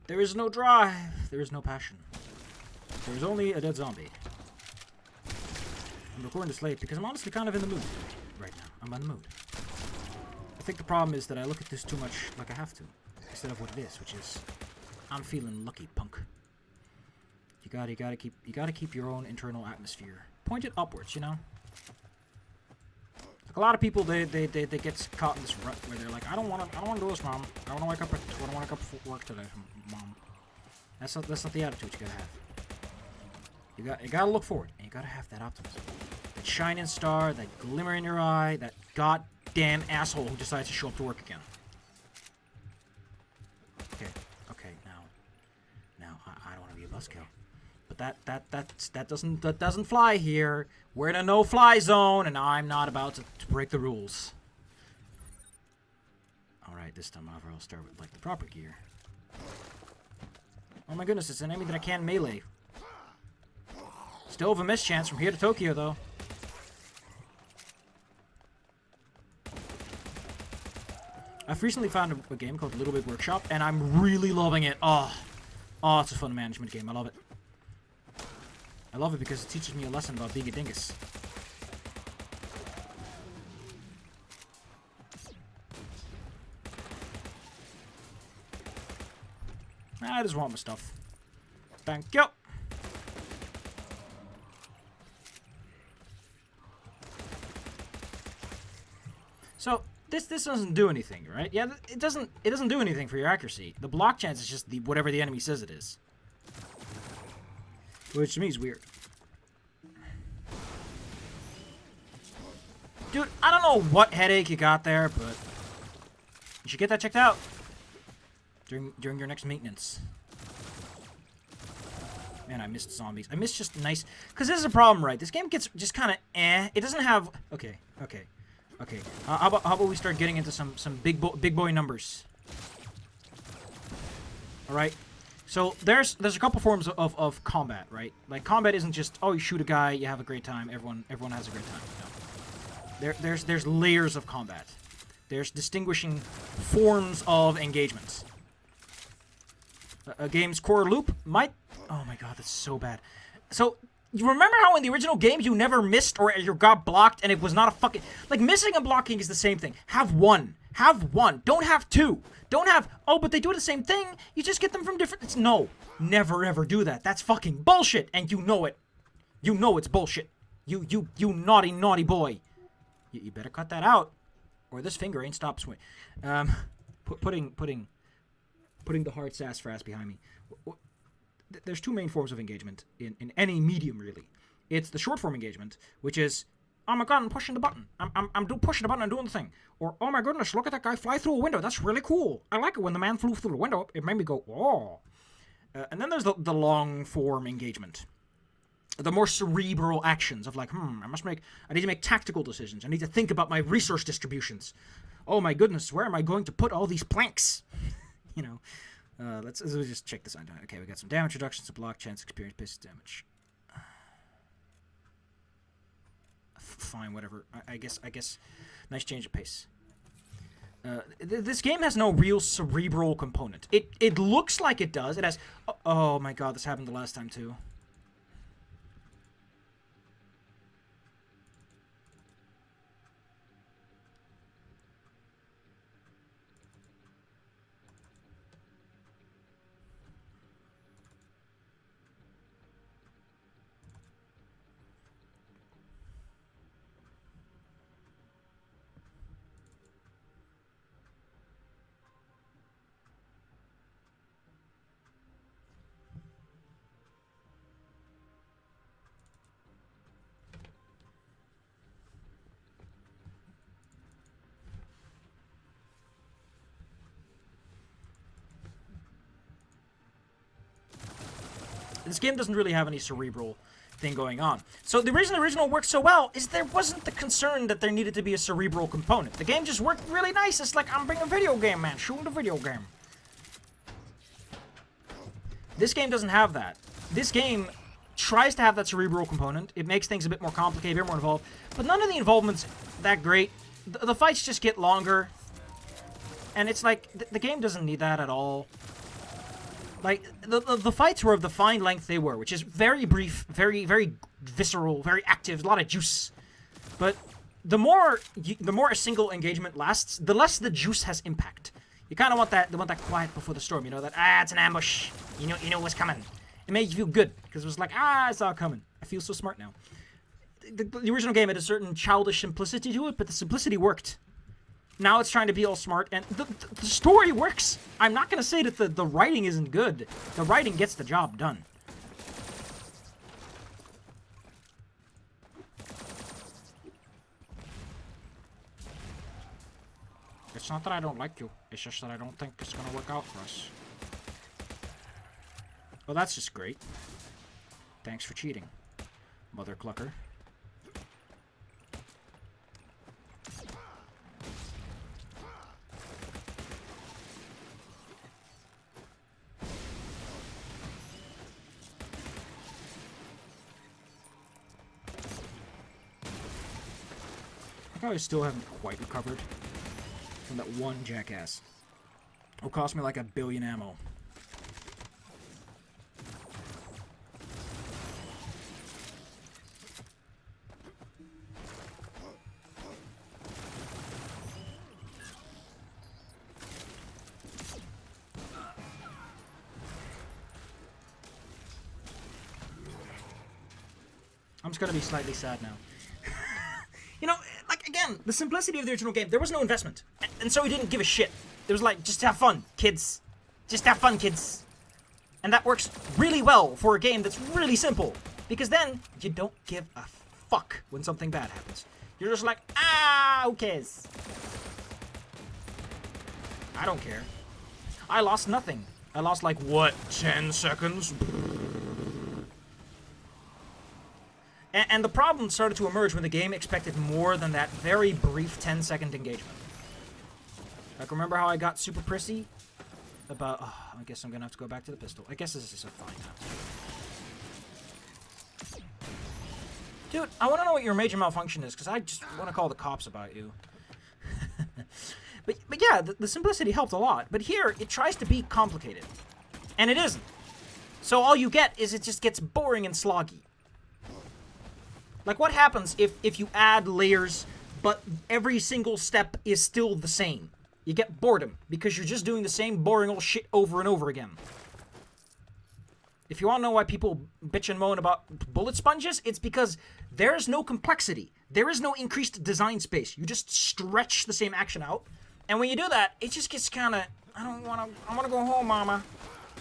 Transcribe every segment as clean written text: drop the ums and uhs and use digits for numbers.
There is no drive. There is no passion. There is only a dead zombie. I'm recording this late because I'm honestly kind of in the mood right now. I'm in the mood. I think the problem is that I look at this too much like I have to, instead of what it is, which is I'm feeling lucky, punk. You gotta keep your own internal atmosphere pointed upwards, you know. Like a lot of people, they get caught in this rut where they're like, I don't want to do this, mom. I want to wake up for work today, mom. That's not the attitude you gotta have. You gotta look forward, and you gotta have that optimism, that shining star, that glimmer in your eye, that goddamn asshole who decides to show up to work again. Okay, now I don't want to be a buzzkill. But that doesn't fly here. We're in a no-fly zone, and I'm not about to break the rules. All right, this time I'll start with like the proper gear. Oh my goodness, it's an enemy that I can't melee. Still have a miss chance from here to Tokyo, though. I've recently found a game called Little Big Workshop, and I'm really loving it. Oh, it's a fun management game. I love it. I love it because it teaches me a lesson about being a dingus. I just want my stuff. Thank you. So this doesn't do anything, right? Yeah, it doesn't do anything for your accuracy. The block chance is just whatever the enemy says it is. Which to me is weird. Dude, I don't know what headache you got there, but you should get that checked out during your next maintenance. Man, I missed zombies. I missed just nice... Because this is a problem, right? This game gets just kind of eh. It doesn't have... Okay. How about we start getting into some big boy numbers? All right. So there's a couple forms of combat, right? Like combat isn't just, oh, you shoot a guy, you have a great time, everyone has a great time. No. There's layers of combat. There's distinguishing forms of engagements. A game's core loop might... Oh my god, that's so bad. So, you remember how in the original game you never missed or you got blocked and it was not a fucking... Like, missing and blocking is the same thing. Have one. Have one. Don't have two. Don't have, oh, but they do the same thing. You just get them from different... No. Never ever do that. That's fucking bullshit. And you know it. You know it's bullshit. You naughty boy. You better cut that out. Or this finger ain't stopped swinging. Putting the hard sass behind me. There's two main forms of engagement in any medium, really. It's the short form engagement, which is, oh my god, I'm pushing the button. I'm pushing the button and doing the thing. Or, oh my goodness, look at that guy fly through a window. That's really cool. I like it when the man flew through the window. It made me go, oh. And then there's the long form engagement. The more cerebral actions of like, I need to make tactical decisions. I need to think about my resource distributions. Oh my goodness, where am I going to put all these planks? You know. Let's just check this on. Okay, we got some damage reductions, a block chance, experience, base damage. Fine, whatever. I guess. Nice change of pace. This game has no real cerebral component. It looks like it does. It has. Oh my god, this happened the last time too. This game doesn't really have any cerebral thing going on. So the reason the original worked so well is there wasn't the concern that there needed to be a cerebral component. The game just worked really nice. It's like, I'm bringing a video game, man. Shooting a video game. This game doesn't have that. This game tries to have that cerebral component. It makes things a bit more complicated, a bit more involved. But none of the involvement's that great. The fights just get longer. And it's like, the game doesn't need that at all. Like, the fights were of the fine length they were, which is very brief, very, very visceral, very active, a lot of juice. But the more a single engagement lasts, the less the juice has impact. You kind of want that quiet before the storm, you know, that, it's an ambush. You know what's coming. It made you feel good, because it was like, I saw it coming. I feel so smart now. The original game had a certain childish simplicity to it, but the simplicity worked. Now it's trying to be all smart, and the story works. I'm not going to say that the writing isn't good. The writing gets the job done. It's not that I don't like you. It's just that I don't think it's going to work out for us. Well, that's just great. Thanks for cheating, Mother Clucker. I still haven't quite recovered from that one jackass. It'll cost me like 1 billion ammo. I'm just gonna be slightly sad now. You know, like, again, the simplicity of the original game, there was no investment. And so he didn't give a shit. It was like, just have fun, kids. Just have fun, kids. And that works really well for a game that's really simple. Because then, you don't give a fuck when something bad happens. You're just like, who cares? I don't care. I lost nothing. I lost, like, what, 10 seconds? And the problem started to emerge when the game expected more than that very brief 10-second engagement. Like, remember how I got super prissy about... Oh, I guess I'm gonna have to go back to the pistol. I guess this is a fine now. Dude, I want to know what your major malfunction is, because I just want to call the cops about you. but yeah, the simplicity helped a lot. But here, it tries to be complicated. And it isn't. So all you get is it just gets boring and sloggy. Like, what happens if you add layers, but every single step is still the same? You get boredom, because you're just doing the same boring old shit over and over again. If you want to know why people bitch and moan about bullet sponges, it's because there's no complexity. There is no increased design space. You just stretch the same action out. And when you do that, it just gets kind of, I want to go home, mama.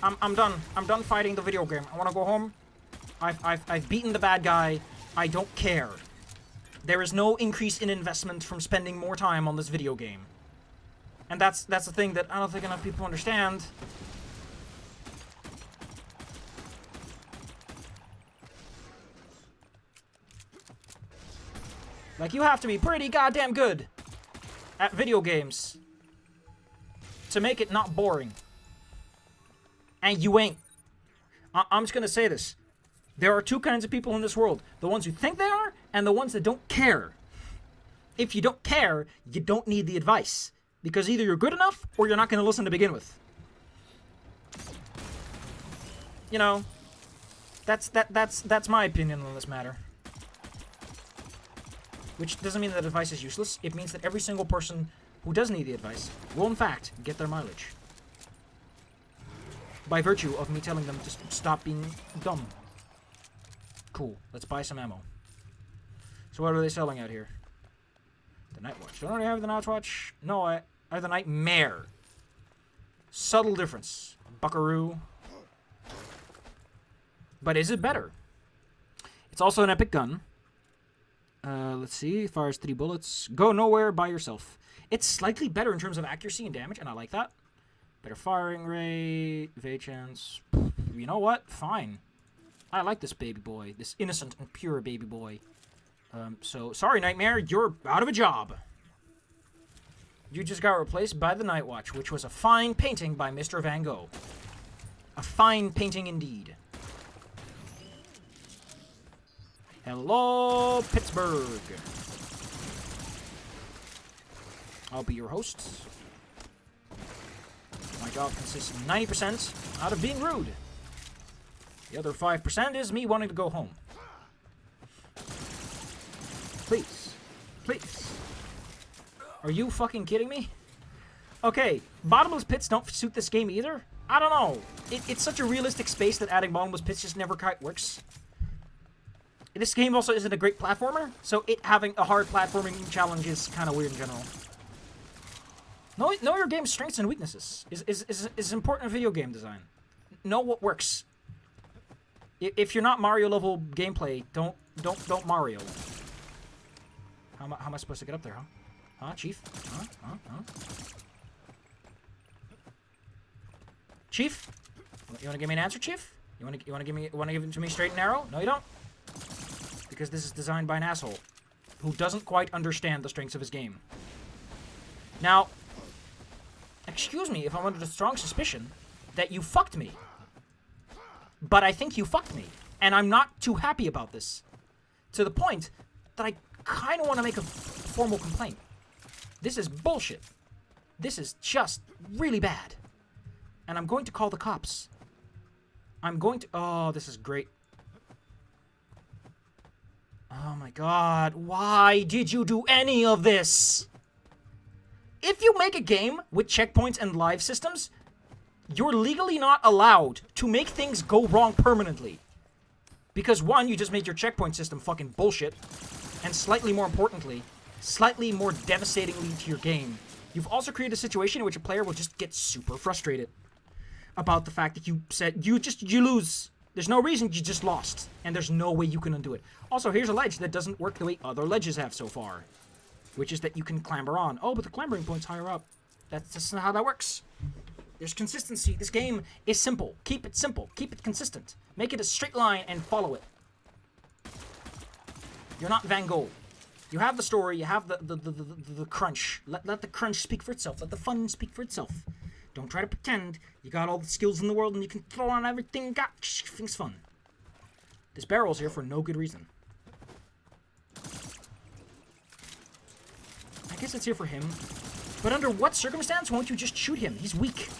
I'm done. I'm done fighting the video game. I want to go home. I've beaten the bad guy. I don't care. There is no increase in investment from spending more time on this video game. And that's the thing that I don't think enough people understand. Like, you have to be pretty goddamn good at video games to make it not boring. And you ain't. I'm just gonna say this. There are two kinds of people in this world. The ones who think they are, and the ones that don't care. If you don't care, you don't need the advice. Because either you're good enough, or you're not going to listen to begin with. You know, that's my opinion on this matter. Which doesn't mean that advice is useless. It means that every single person who does need the advice will, in fact, get their mileage. By virtue of me telling them to stop being dumb. Cool. Let's buy some ammo. So what are they selling out here? The Night Watch. Don't I already have the Night Watch? No, I have the Nightmare. Subtle difference. Buckaroo. But is it better? It's also an epic gun. Let's see. Fires 3 bullets. Go nowhere by yourself. It's slightly better in terms of accuracy and damage, and I like that. Better firing rate. Evade chance. You know what? Fine. I like this baby boy. This innocent and pure baby boy. So, sorry, Nightmare. You're out of a job. You just got replaced by the Night Watch, which was a fine painting by Mr. Van Gogh. A fine painting indeed. Hello, Pittsburgh. I'll be your host. My job consists 90% out of being rude. The other 5% is me wanting to go home. Please. Please. Are you fucking kidding me? Okay, bottomless pits don't suit this game either. I don't know. It's such a realistic space that adding bottomless pits just never quite works. This game also isn't a great platformer, so it having a hard platforming challenge is kind of weird in general. Know your game's strengths and weaknesses is important in video game design. Know what works. If you're not Mario level gameplay, don't Mario. How am I supposed to get up there, huh? Huh, Chief? Huh? Chief? You want to give me an answer, Chief? You want to give it to me straight and narrow? No, you don't. Because this is designed by an asshole who doesn't quite understand the strengths of his game. Now, excuse me if I'm under the strong suspicion that you fucked me. But I think you fucked me. And I'm not too happy about this. To the point that I kind of want to make a formal complaint. This is bullshit. This is just really bad. And I'm going to call the cops. I'm going to... Oh, this is great. Oh my god. Why did you do any of this? If you make a game with checkpoints and live systems, you're legally not allowed to make things go wrong permanently. Because one, you just made your checkpoint system fucking bullshit. And slightly more importantly, slightly more devastatingly to your game, you've also created a situation in which a player will just get super frustrated about the fact that you said, you lose. There's no reason, you just lost. And there's no way you can undo it. Also, here's a ledge that doesn't work the way other ledges have so far. Which is that you can clamber on. Oh, but the clambering point's higher up. That's just not how that works. There's consistency. This game is simple. Keep it simple. Keep it consistent. Make it a straight line and follow it. You're not Van Gogh. You have the story. You have the crunch. Let the crunch speak for itself. Let the fun speak for itself. Don't try to pretend you got all the skills in the world and you can throw on everything you got. Everything's fun. This barrel's here for no good reason. I guess it's here for him. But under what circumstance won't you just shoot him? He's weak.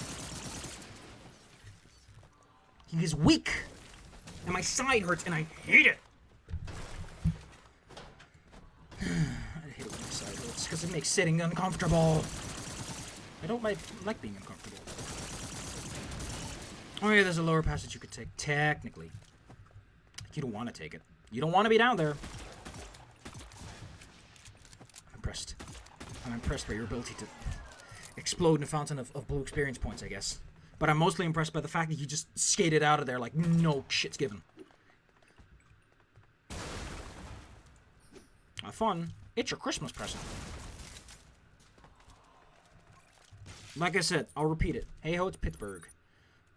He is weak. And my side hurts and I hate it. I hate it when my side hurts because it makes sitting uncomfortable. I don't like being uncomfortable. Oh yeah, there's a lower passage you could take. Technically. You don't want to take it. You don't want to be down there. I'm impressed. I'm impressed by your ability to explode in a fountain of blue experience points, I guess. But I'm mostly impressed by the fact that you just skated out of there like no shit's given. Have fun. It's your Christmas present. Like I said, I'll repeat it. Hey ho, it's Pittsburgh.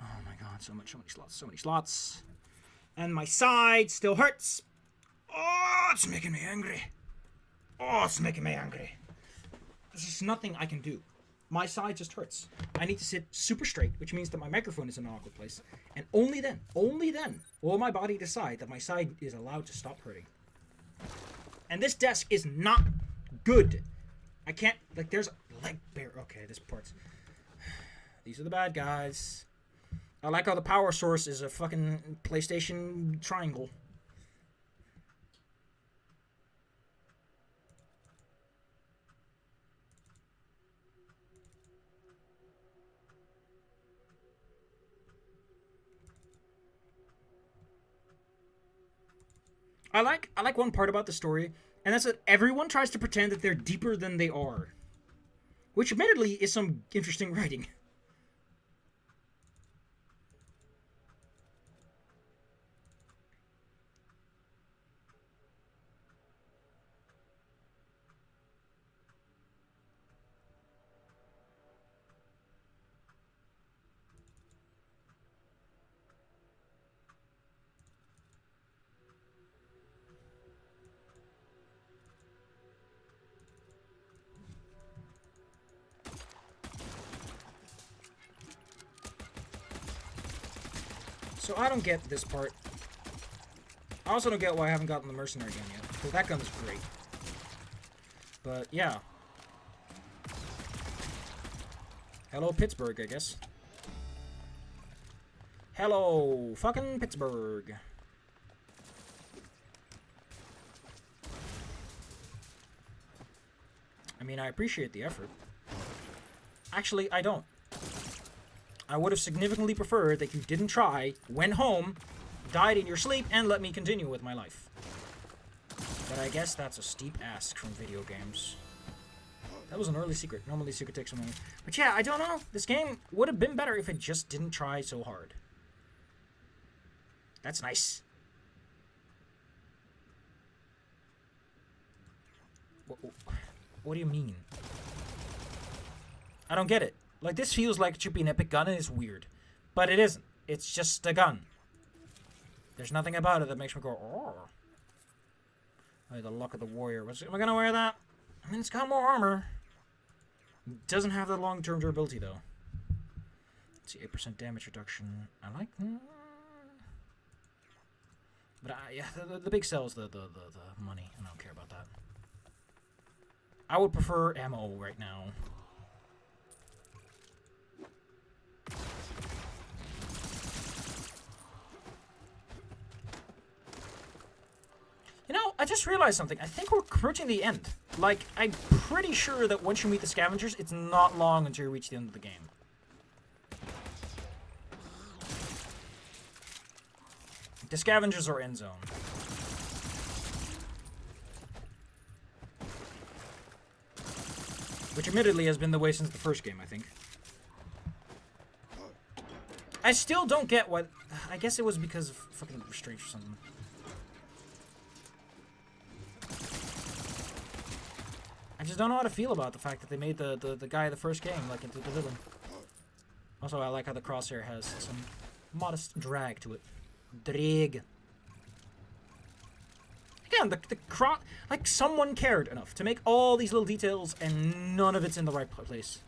Oh my god, so many slots. And my side still hurts. Oh, it's making me angry. There's nothing I can do. My side just hurts. I need to sit super straight, which means that my microphone is in an awkward place. And only then will my body decide that my side is allowed to stop hurting. And this desk is not good. I can't, like, there's a leg bear. Okay, this part's... These are the bad guys. I like how the power source is a fucking PlayStation triangle. I like one part about the story, and that's that everyone tries to pretend that they're deeper than they are. Which admittedly is some interesting writing. So I don't get this part. I also don't get why I haven't gotten the mercenary gun yet, because that gun is great. But yeah. Hello, Pittsburgh, I guess. Hello, fucking Pittsburgh. I mean, I appreciate the effort. Actually, I don't. I would have significantly preferred that you didn't try, went home, died in your sleep, and let me continue with my life. But I guess that's a steep ask from video games. That was an early secret. Normally secret takes a moment. But yeah, I don't know. This game would have been better if it just didn't try so hard. That's nice. What do you mean? I don't get it. Like, this feels like it should be an epic gun and it's weird. But it isn't. It's just a gun. There's nothing about it that makes me go, oh. Oh, the luck of the warrior. Am I gonna wear that? I mean, it's got more armor. It doesn't have the long-term durability, though. Let's see, 8% damage reduction. I like that. But yeah, the big sell is the money. I don't care about that. I would prefer ammo right now. You know, I just realized something. I think we're approaching the end. Like, I'm pretty sure that once you meet the scavengers, it's not long until you reach the end of the game. The scavengers are end zone. Which admittedly has been the way since the first game, I think. I still don't get what... I guess it was because of fucking restraints or something. I just don't know how to feel about the fact that they made the guy of the first game like into the villain. Also, I like how the crosshair has some modest drag to it. Drag. Again, like someone cared enough to make all these little details and none of it's in the right place.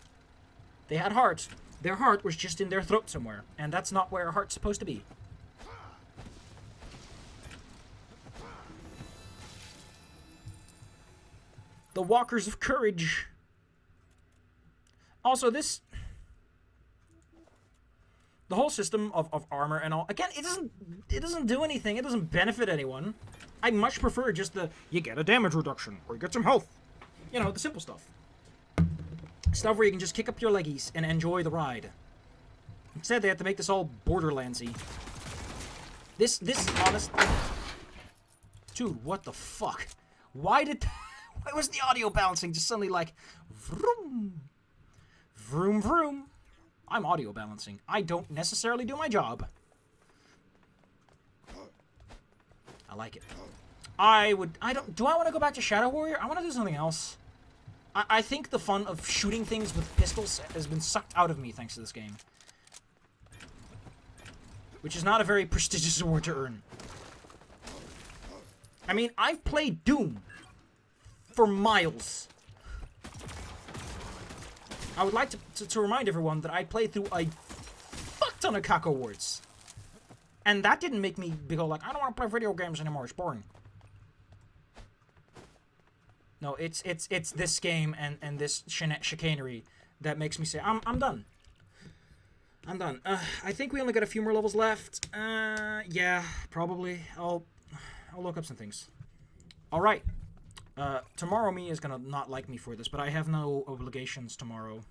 They had hearts. Their heart was just in their throat somewhere, and that's not where a heart's supposed to be. The Walkers of Courage. Also, the whole system of armor and all, again, it doesn't do anything. It doesn't benefit anyone. I much prefer just you get a damage reduction, or you get some health. You know, the simple stuff. Stuff where you can just kick up your leggies and enjoy the ride. Instead, they had to make this all Borderlandsy. This honestly... Dude, what the fuck? Why was the audio balancing just suddenly like... Vroom. Vroom, vroom. I'm audio balancing. I don't necessarily do my job. I like it. Do I want to go back to Shadow Warrior? I want to do something else. I think the fun of shooting things with pistols has been sucked out of me thanks to this game. Which is not a very prestigious award to earn. I mean, I've played Doom for miles. I would like to remind everyone that I played through a fuck ton of CAC awards. And that didn't make me go like, I don't want to play video games anymore, it's boring. No, it's this game and this chicanery that makes me say, I'm done. I'm done. I think we only got a few more levels left. Yeah, probably. I'll look up some things. Alright. Tomorrow me is gonna not like me for this, but I have no obligations tomorrow.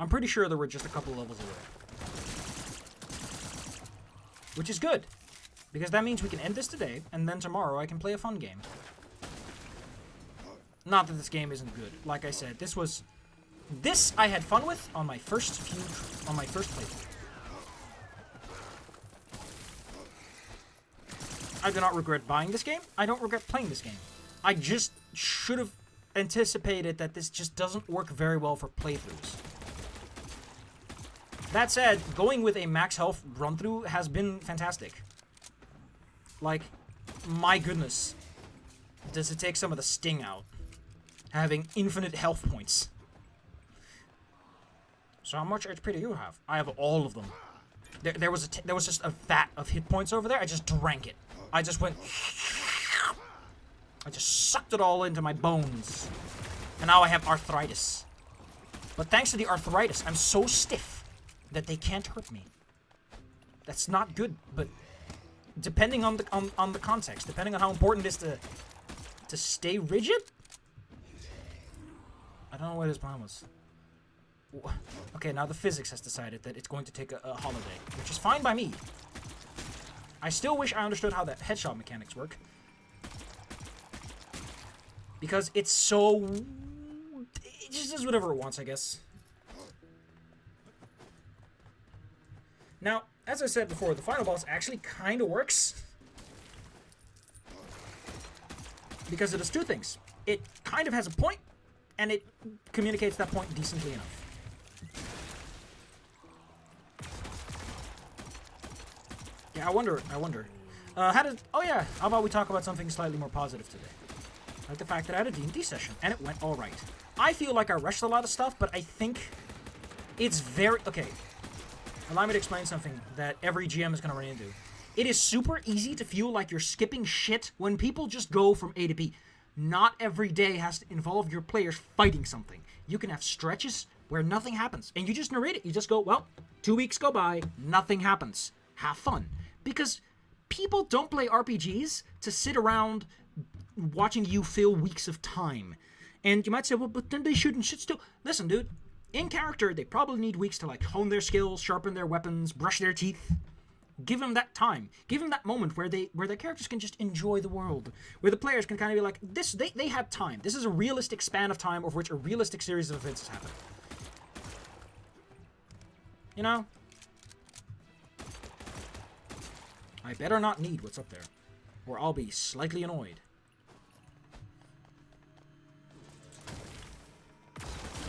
I'm pretty sure that we're just a couple levels away. Which is good. Because that means we can end this today, and then tomorrow I can play a fun game. Not that this game isn't good. Like I said, this I had fun with on my first playthrough. I do not regret buying this game. I don't regret playing this game. I just should have anticipated that this just doesn't work very well for playthroughs. That said, going with a max health run-through has been fantastic. Like, my goodness. Does it take some of the sting out? Having infinite health points. So how much HP do you have? I have all of them. There was just a vat of hit points over there. I just drank it. I just went. I just sucked it all into my bones, and now I have arthritis. But thanks to the arthritis, I'm so stiff that they can't hurt me. That's not good, but depending on the context, depending on how important it is to stay rigid. I don't know what his plan was. Okay, now the physics has decided that it's going to take a holiday, which is fine by me. I still wish I understood how the headshot mechanics work. Because it's so... It just does whatever it wants, I guess. Now, as I said before, the final boss actually kind of works. Because it does two things. It kind of has a point, and it communicates that point decently enough. Yeah, I wonder. Oh yeah, how about we talk about something slightly more positive today? Like the fact that I had a D&D session, and it went alright. I feel like I rushed a lot of stuff, but I think it's very... Okay, allow me to explain something that every GM is going to run into. It is super easy to feel like you're skipping shit when people just go from A to B. Not every day has to involve your players fighting something. You can have stretches where nothing happens, and you just narrate it. You just go, well, 2 weeks go by, nothing happens. Have fun. Because people don't play RPGs to sit around watching you fill weeks of time. And you might say, well, but then they shouldn't shit still. Listen, dude, in character, they probably need weeks to, like, hone their skills, sharpen their weapons, brush their teeth. Give them that time. Give them that moment where their characters can just enjoy the world. Where the players can kind of be like, they had time. This is a realistic span of time over which a realistic series of events has happened. You know? I better not need what's up there, or I'll be slightly annoyed.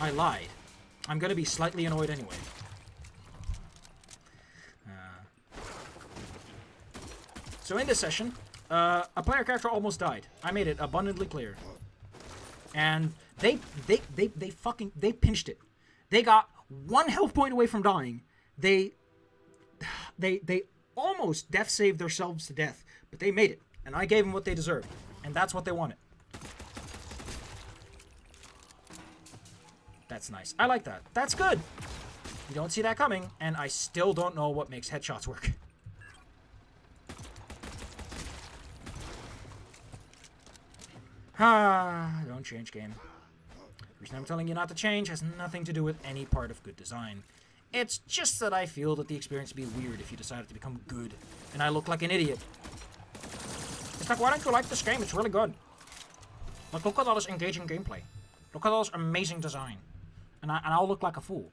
I lied. I'm gonna be slightly annoyed anyway. So in this session, a player character almost died. I made it abundantly clear. And they pinched it. They got 1 health point away from dying. They almost death saved themselves to death, but they made it. And I gave them what they deserved. And that's what they wanted. That's nice. I like that. That's good. You don't see that coming, and I still don't know what makes headshots work. Don't change, game. The reason I'm telling you not to change has nothing to do with any part of good design. It's just that I feel that the experience would be weird if you decided to become good, and I look like an idiot. It's like, why don't you like this game? It's really good. Like, look at all this engaging gameplay. Look at all this amazing design. And I'll look like a fool.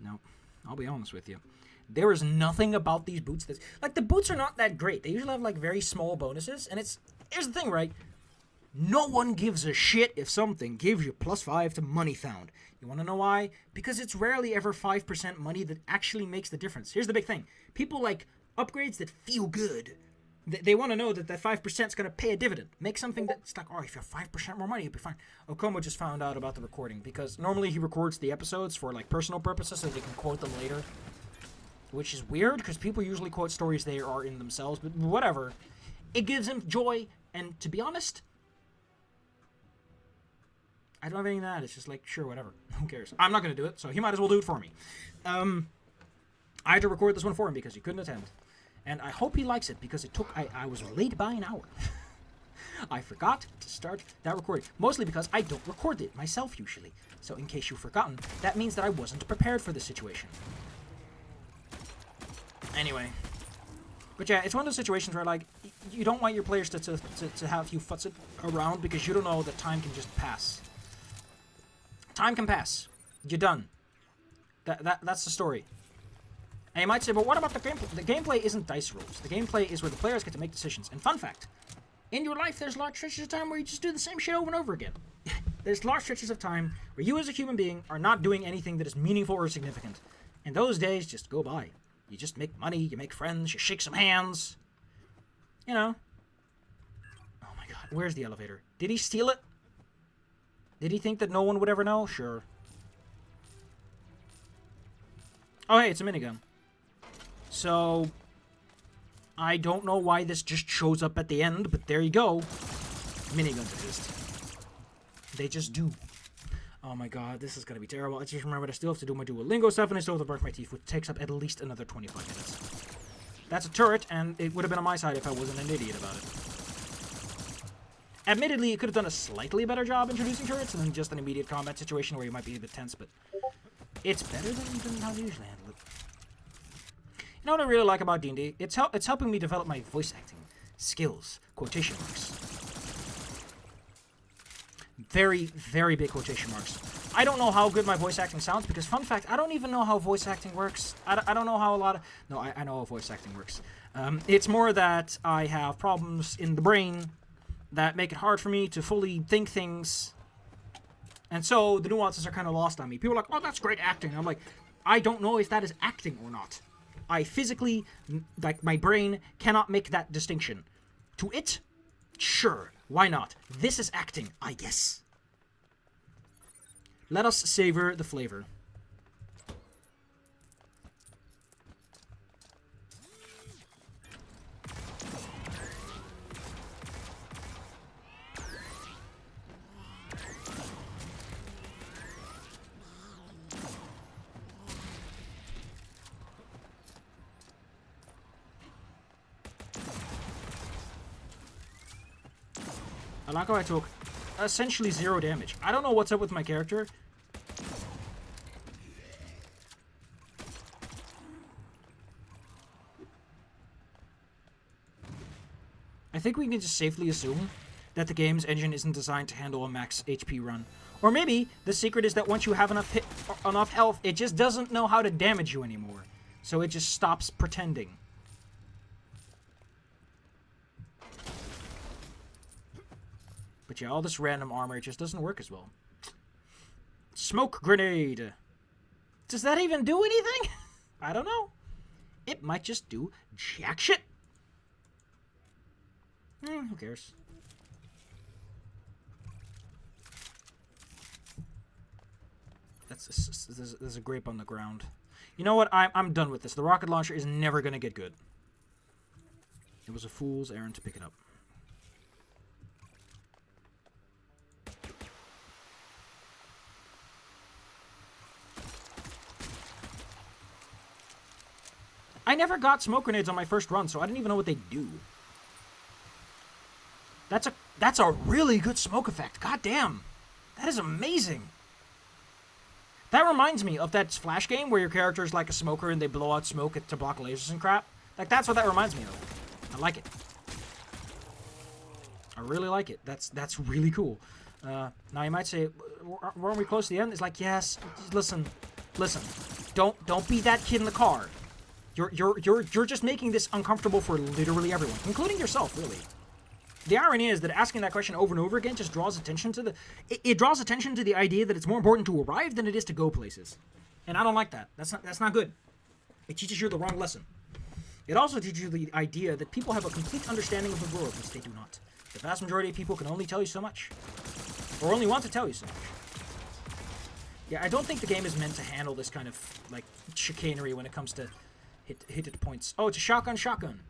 No, I'll be honest with you. There is nothing about these boots that's... Like, the boots are not that great. They usually have, like, very small bonuses. And it's... Here's the thing, right? No one gives a shit if something gives you +5 to money found. You want to know why? Because it's rarely ever 5% money that actually makes the difference. Here's the big thing. People like upgrades that feel good. They want to know that 5% is going to pay a dividend. Make something that's like, oh, if you have 5% more money, you'll be fine. Okomo just found out about the recording because normally he records the episodes for, like, personal purposes so they can quote them later. Which is weird because people usually quote stories they are in themselves, but whatever. It gives him joy, and to be honest, I don't have anything to that. It's just like, sure, whatever. Who cares? I'm not going to do it, so he might as well do it for me. I had to record this one for him because he couldn't attend. And I hope he likes it because it took... I was late by an hour. I forgot to start that recording. Mostly because I don't record it myself usually. So in case you've forgotten, that means that I wasn't prepared for this situation. Anyway. But yeah, it's one of those situations where, like, you don't want your players to have you futz it around because you don't know that time can just pass. Time can pass. You're done. That's the story. And you might say, but what about the gameplay? The gameplay isn't dice rolls. The gameplay is where the players get to make decisions. And fun fact, in your life, there's large stretches of time where you just do the same shit over and over again. There's large stretches of time where you as a human being are not doing anything that is meaningful or significant. And those days just go by. You just make money, you make friends, you shake some hands. You know. Oh my god, where's the elevator? Did he steal it? Did he think that no one would ever know? Sure. Oh, hey, it's a minigun. So, I don't know why this just shows up at the end, but there you go. Miniguns exist. They just do. Oh my god, this is gonna be terrible. I just remembered I still have to do my Duolingo stuff, and I still have to brush my teeth, which takes up at least another 25 minutes. That's a turret, and it would have been on my side if I wasn't an idiot about it. Admittedly, it could have done a slightly better job introducing turrets than just an immediate combat situation where you might be a bit tense, but it's better than how they usually handle it. You know what I really like about D&D? It's helping me develop my voice acting skills. Quotation marks. Very, very big quotation marks. I don't know how good my voice acting sounds because, fun fact, I don't even know how voice acting works. I don't know how a lot of... No, I know how voice acting works. It's more that I have problems in the brain that make it hard for me to fully think things. And so the nuances are kind of lost on me. People are like, oh, that's great acting. And I'm like, I don't know if that is acting or not. I physically, like, my brain cannot make that distinction. To it, sure, why not? This is acting, I guess. Let us savor the flavor. I like how I took essentially 0 damage. I don't know what's up with my character. I think we can just safely assume that the game's engine isn't designed to handle a max HP run. Or maybe the secret is that once you have enough health, it just doesn't know how to damage you anymore. So it just stops pretending. But yeah, all this random armor, it just doesn't work as well. Smoke grenade. Does that even do anything? I don't know. It might just do jack shit. Who cares? There's a grape on the ground. You know what? I'm done with this. The rocket launcher is never going to get good. It was a fool's errand to pick it up. I never got smoke grenades on my first run, so I didn't even know what they do. That's a really good smoke effect. God damn. That is amazing. That reminds me of that Flash game where your character is like a smoker and they blow out smoke to block lasers and crap. Like, that's what that reminds me of. I like it. I really like it. That's really cool. Now you might say, weren't we close to the end? It's like, yes. Listen. Don't be that kid in the car. You're just making this uncomfortable for literally everyone, including yourself, really. The irony is that asking that question over and over again just draws attention to it draws attention to the idea that it's more important to arrive than it is to go places. And I don't like that. That's not good. It teaches you the wrong lesson. It also teaches you the idea that people have a complete understanding of the world, which they do not. The vast majority of people can only tell you so much. Or only want to tell you so much. Yeah, I don't think the game is meant to handle this kind of, like, chicanery when it comes to hit points. Oh, it's a shotgun.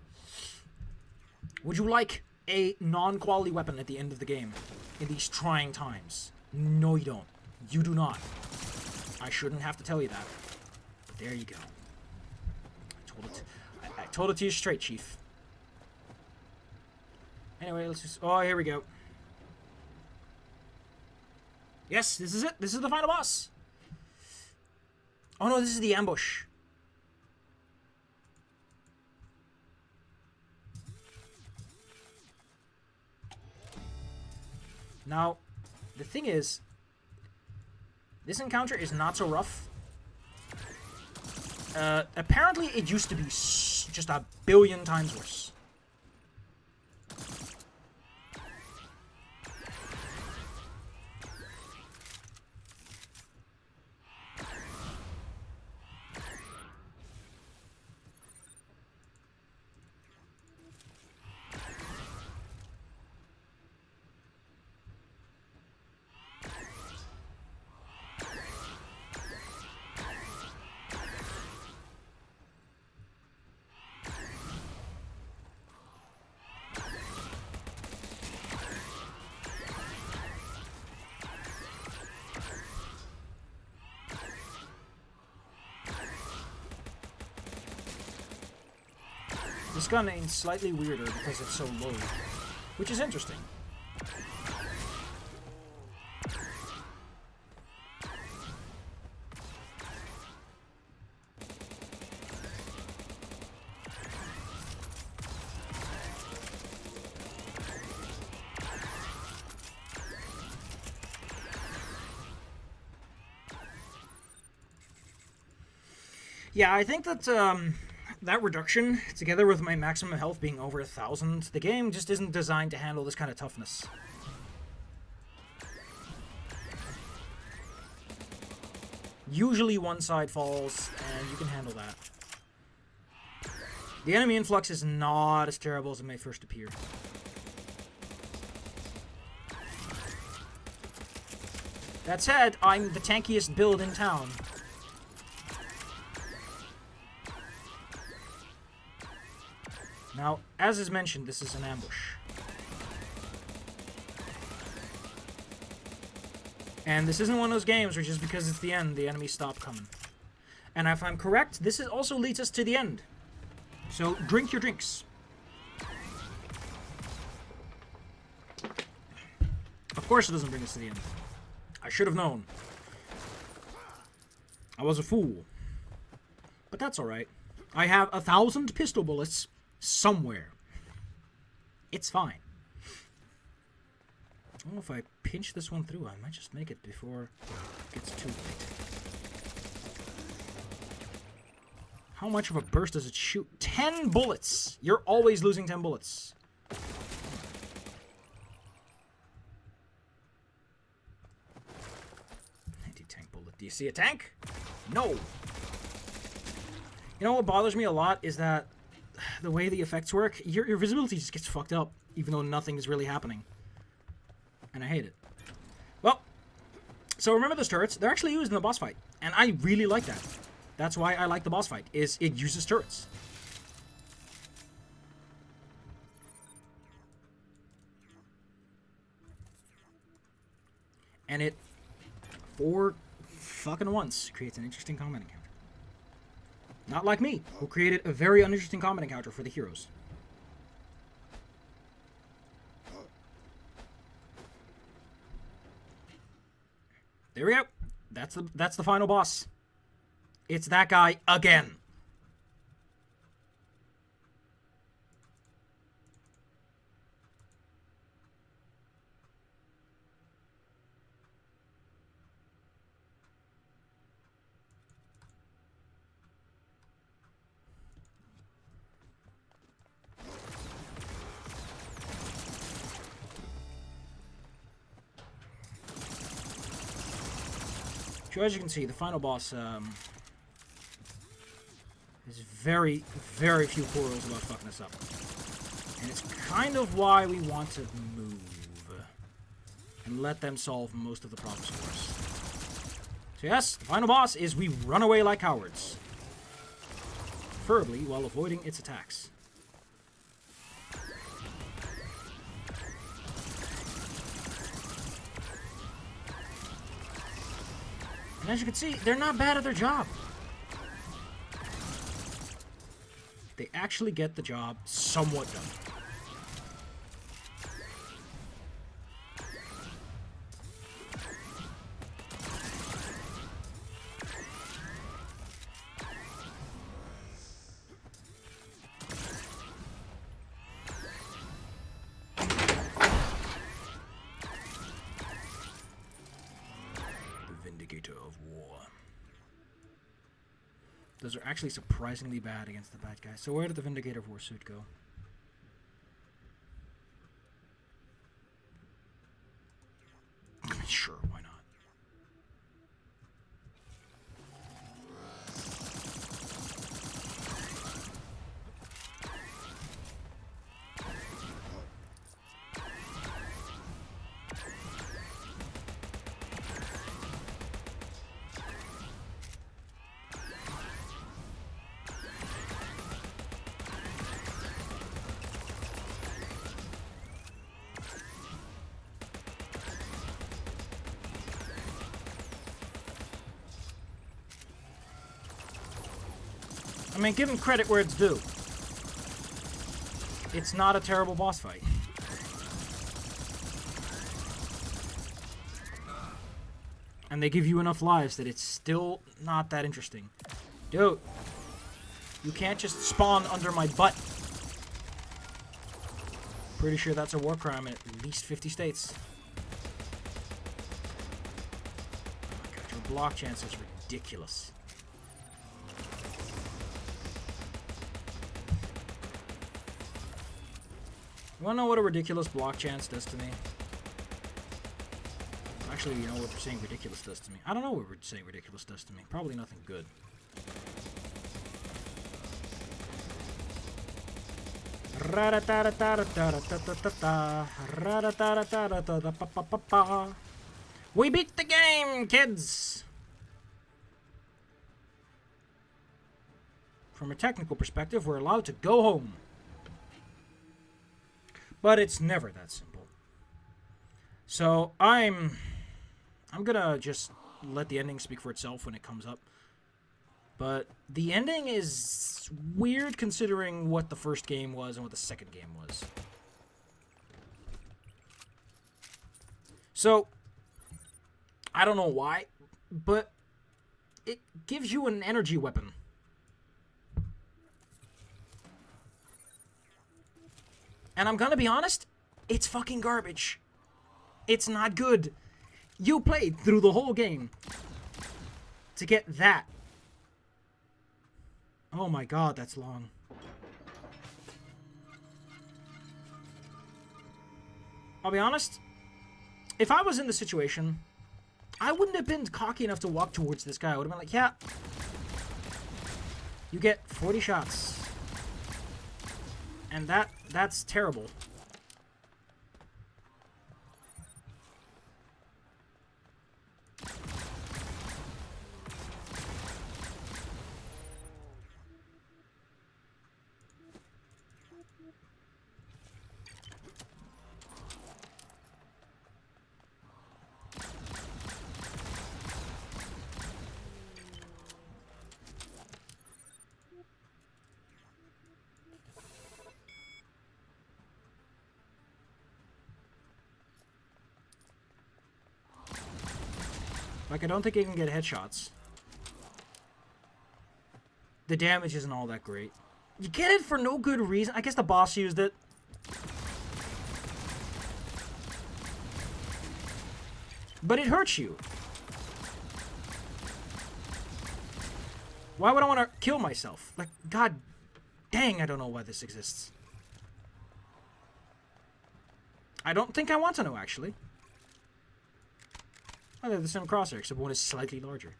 Would you like a non-quality weapon at the end of the game in these trying times? No, you don't. You do not. I shouldn't have to tell you that. But there you go. I told it to you straight, Chief. Anyway, let's just... Oh, here we go. Yes, this is it. This is the final boss. Oh no, this is the ambush. Now, the thing is, this encounter is not so rough. Apparently, it used to be just a billion times worse. This gun aims slightly weirder because it's so low, which is interesting. Yeah, I think that that reduction, together with my maximum health being over 1,000, the game just isn't designed to handle this kind of toughness. Usually one side falls, and you can handle that. The enemy influx is not as terrible as it may first appear. That said, I'm the tankiest build in town. Now, as is mentioned, this is an ambush. And this isn't one of those games where just because it's the end, the enemies stop coming. And if I'm correct, this also leads us to the end. So, drink your drinks. Of course it doesn't bring us to the end. I should have known. I was a fool. But that's alright. I have 1,000 pistol bullets somewhere. It's fine. I don't know if I pinch this one through. I might just make it before it gets too late. How much of a burst does it shoot? 10 bullets! You're always losing 10 bullets. Anti-tank bullet. Do you see a tank? No! You know what bothers me a lot is that the way the effects work, your visibility just gets fucked up, even though nothing is really happening. And I hate it. Well, so remember those turrets? They're actually used in the boss fight, and I really like that. That's why I like the boss fight, is it uses turrets. And it, for fucking once, creates an interesting combat encounter. Not like me, who created a very uninteresting combat encounter for the heroes. There we go. That's the final boss. It's that guy again. So as you can see, the final boss has very, very few quarrels about fucking us up. And it's kind of why we want to move. And let them solve most of the problems for us. So yes, the final boss is we run away like cowards. Preferably while avoiding its attacks. And as you can see, they're not bad at their job. They actually get the job somewhat done. Those are actually surprisingly bad against the bad guys. So where did the Vindicator of War suit go? Sure, why not? I mean, give him credit where it's due. It's not a terrible boss fight. And they give you enough lives that it's still not that interesting. Dude, you can't just spawn under my butt. Pretty sure that's a war crime in at least 50 states. Oh my god, your block chance is ridiculous. You wanna know what a ridiculous block chance does to me? Actually, you know what saying ridiculous does to me? I don't know what saying ridiculous does to me. Probably nothing good. We beat the game, kids! From a technical perspective, we're allowed to go home. But it's never that simple. So, I'm gonna just let the ending speak for itself when it comes up. But the ending is weird considering what the first game was and what the second game was. So, I don't know why, but it gives you an energy weapon. And I'm gonna be honest, it's fucking garbage. It's not good. You played through the whole game to get that. Oh my god, that's long. I'll be honest, if I was in the situation, I wouldn't have been cocky enough to walk towards this guy. I would have been like, yeah, you get 40 shots. And that's terrible. Like, I don't think he can get headshots. The damage isn't all that great. You get it for no good reason. I guess the boss used it. But it hurts you. Why would I want to kill myself? Like, god dang, I don't know why this exists. I don't think I want to know, actually. Oh, they're the same crosshair, except one is slightly larger.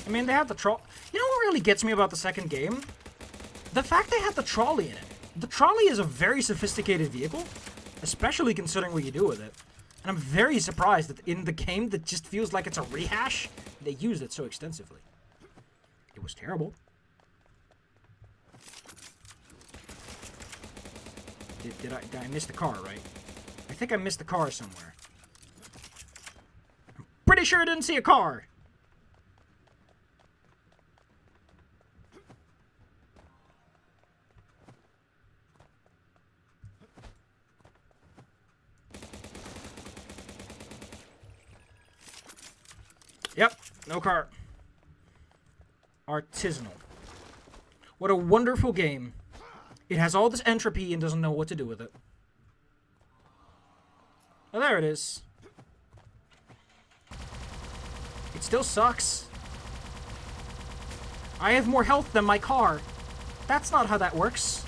I mean, they have the troll. You know what really gets me about the second game? The fact they have the trolley in it. The trolley is a very sophisticated vehicle, especially considering what you do with it. And I'm very surprised that in the game that just feels like it's a rehash, they used it so extensively. It was terrible. Did I miss the car, right? I think I missed the car somewhere. I'm pretty sure I didn't see a car. Yep, no car. Artisanal. What a wonderful game. It has all this entropy and doesn't know what to do with it. Oh, there it is. It still sucks. I have more health than my car. That's not how that works.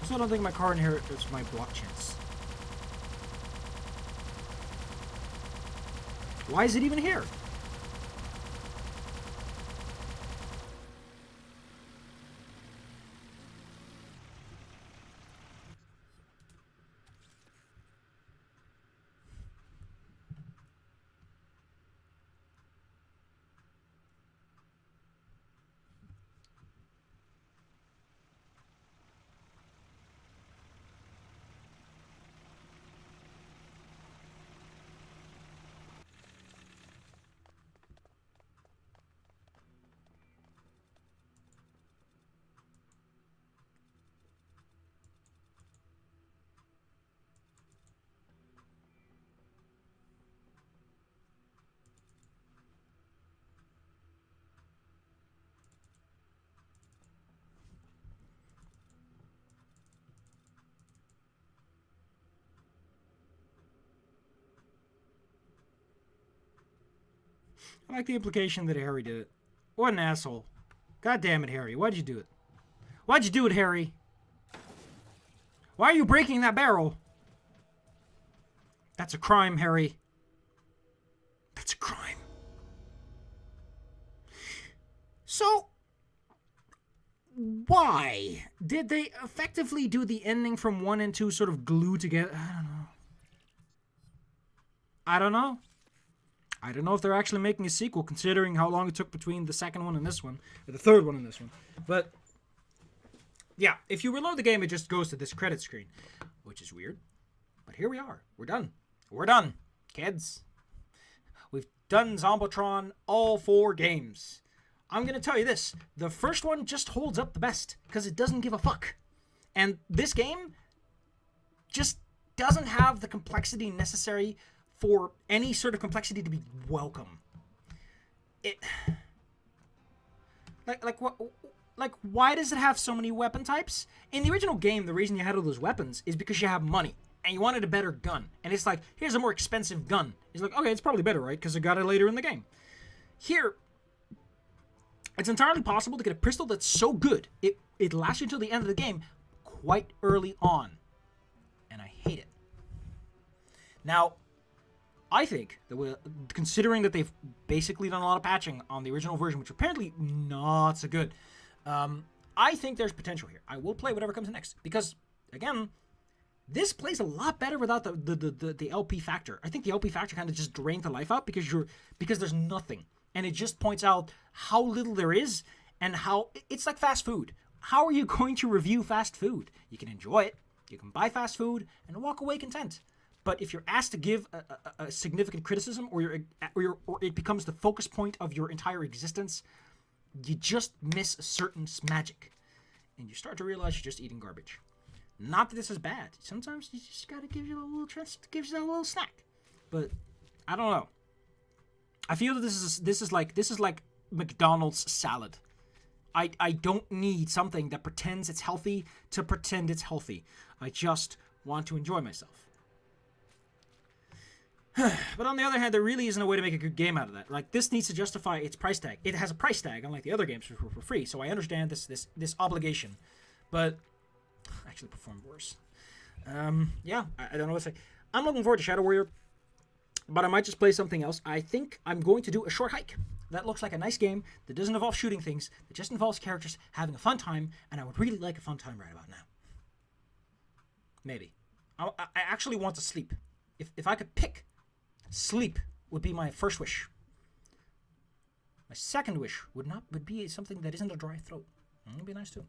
Also, I don't think my car in here is my block chance. Why is it even here? I like the implication that Harry did it. What an asshole. God damn it, Harry. Why'd you do it? Why'd you do it, Harry? Why are you breaking that barrel? That's a crime, Harry. That's a crime. So, why did they effectively do the ending from 1 and 2 sort of glue together? I don't know. I don't know if they're actually making a sequel, considering how long it took between the second one and this one, or the third one and this one. But, yeah, if you reload the game, it just goes to this credit screen, which is weird. But here we are. We're done. We're done, kids. We've done Zombotron, all 4 games. I'm going to tell you this. The first one just holds up the best, because it doesn't give a fuck. And this game just doesn't have the complexity necessary for any sort of complexity to be welcome. It... Like, why does it have so many weapon types? In the original game, the reason you had all those weapons is because you have money, and you wanted a better gun. And it's like, here's a more expensive gun. It's like, okay, it's probably better, right? Because I got it later in the game. Here, it's entirely possible to get a pistol that's so good, it lasts you until the end of the game quite early on. And I hate it. Now, I think that considering that they've basically done a lot of patching on the original version, which apparently not so good, I think there's potential here. I will play whatever comes next because, again, this plays a lot better without the LP factor. I think the LP factor kind of just drained the life out because there's nothing, and it just points out how little there is and how it's like fast food. How are you going to review fast food? You can enjoy it, you can buy fast food, and walk away content. But if you're asked to give a significant criticism, or it becomes the focus point of your entire existence, you just miss a certain magic, and you start to realize you're just eating garbage. Not that this is bad. Sometimes you just gotta give you a little trust, gives you a little snack. But I don't know. I feel that this is like McDonald's salad. I don't need something that pretends it's healthy to pretend it's healthy. I just want to enjoy myself. But on the other hand, there really isn't a way to make a good game out of that. Like, this needs to justify its price tag. It has a price tag, unlike the other games for free. So I understand this obligation, but I actually performed worse. Yeah, I don't know what to say. I'm looking forward to Shadow Warrior, but I might just play something else. I think I'm going to do a short hike. That looks like a nice game that doesn't involve shooting things, that just involves characters having a fun time, and I would really like a fun time right about now. Maybe. I actually want to sleep. If I could pick, sleep would be my first wish. My second wish would be something that isn't a dry throat. It would be nice too.